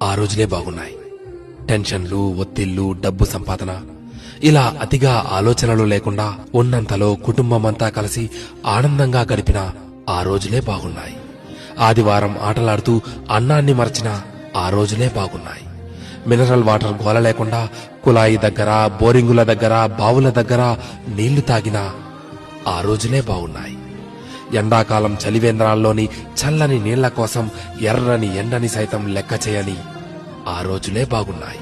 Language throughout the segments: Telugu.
ఆ రోజులే బాగున్నాయి. టెన్షన్లు, ఒత్తిళ్లు, డబ్బు సంపాదన, ఇలా అతిగా ఆలోచనలు లేకుండా ఉన్నంతలో కుటుంబమంతా కలిసి ఆనందంగా గడిపిన ఆ రోజులే బాగున్నాయి. ఆదివారం ఆటలాడుతూ అన్నాన్ని మరచిన ఆ రోజులే బాగున్నాయి. మినరల్ వాటర్ గోల లేకుండా కుళాయి దగ్గర, బోరింగుల దగ్గర, బావుల దగ్గర నీళ్లు తాగిన ఆ రోజులే బాగున్నాయి. ఎండాకాలం చలివేంద్రాల్లోని చల్లని నీళ్ల కోసం ఎర్రని ఎండని సైతం లెక్క చేయని ఆ రోజులే బాగున్నాయి.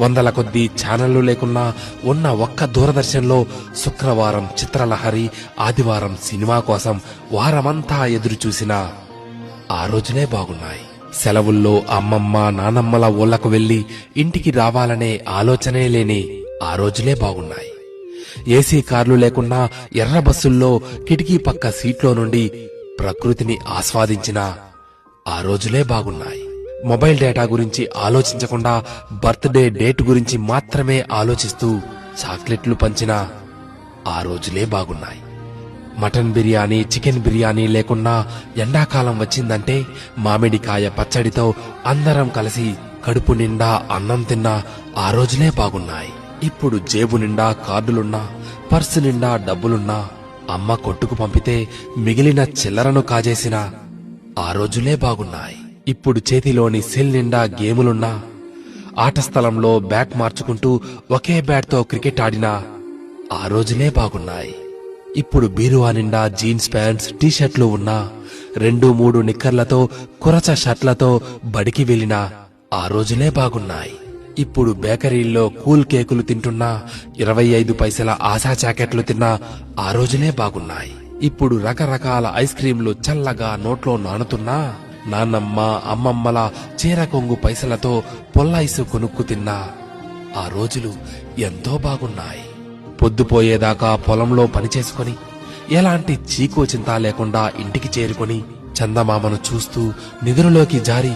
వందల కొద్దీ ఛానళ్లు లేకున్నా ఉన్న ఒక్క దూరదర్శన్లో శుక్రవారం చిత్రలహరి, ఆదివారం సినిమా కోసం వారమంతా ఎదురు చూసిన ఆ రోజులే బాగున్నాయి. సెలవుల్లో అమ్మమ్మ, నానమ్మల ఊళ్లకు వెళ్లి ఇంటికి రావాలనే ఆలోచనే లేని ఆ రోజులే బాగున్నాయి. ఏసీ కార్లు లేకున్నా ఎర్ర బస్సుల్లో కిటికీ పక్క సీట్లో నుండి ప్రకృతిని ఆస్వాదించిన ఆ రోజులే బాగున్నాయి. మొబైల్ డేటా గురించి ఆలోచించకుండా బర్త్డే డేట్ గురించి మాత్రమే ఆలోచిస్తూ చాక్లెట్లు పంచిన ఆ రోజులే బాగున్నాయి. మటన్ బిర్యానీ, చికెన్ బిర్యానీ లేకున్నా ఎండాకాలం వచ్చిందంటే మామిడికాయ పచ్చడితో అందరం కలిసి కడుపు నిండా అన్నం తిన్న ఆ రోజులే బాగున్నాయి. ఇప్పుడు జేబు నిండా కార్డులున్నా, పర్సు నిండా డబ్బులున్నా అమ్మ కొట్టుకు పంపితే మిగిలిన చిల్లరను కాజేసిన ఆ రోజులే బాగున్నాయి. ఇప్పుడు చేతిలోని సెల్ నిండా గేములున్నా, ఆట స్థలంలో బ్యాట్ మార్చుకుంటూ ఒకే బ్యాట్తో క్రికెట్ ఆడిన ఆ రోజులే బాగున్నాయి. ఇప్పుడు బీరువా నిండా జీన్స్ ప్యాంట్స్, టీషర్ట్లు ఉన్నా 2-3 నిక్కర్లతో, కురచ షర్ట్లతో బడికి వెళ్లిన ఆ రోజులే బాగున్నాయి. ఇప్పుడు బేకరీల్లో కూల్ కేకులు తింటున్నా, 25 పైసల ఆశా జాకెట్లు తిన్నా ఆ రోజులే బాగున్నాయి. ఇప్పుడు రకరకాల ఐస్ క్రీంలు చల్లగా నోట్లో నానుతున్నా, నాన్నమ్మ, అమ్మమ్మల చీర కొంగు పైసలతో పొల్లైసు కొనుక్కు తిన్నా ఆ రోజులు ఎంతో బాగున్నాయి. పొద్దుపోయేదాకా పొలంలో పనిచేసుకుని ఎలాంటి చీకో చింత లేకుండా ఇంటికి చేరుకుని చందమామను చూస్తూ నిద్రలోకి జారి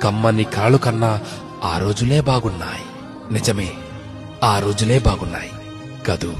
కమ్మని కలలు కన్నా ఆ రోజులే బాగున్నాయి. నిజమే, ఆ రోజులే బాగున్నాయి కదూ.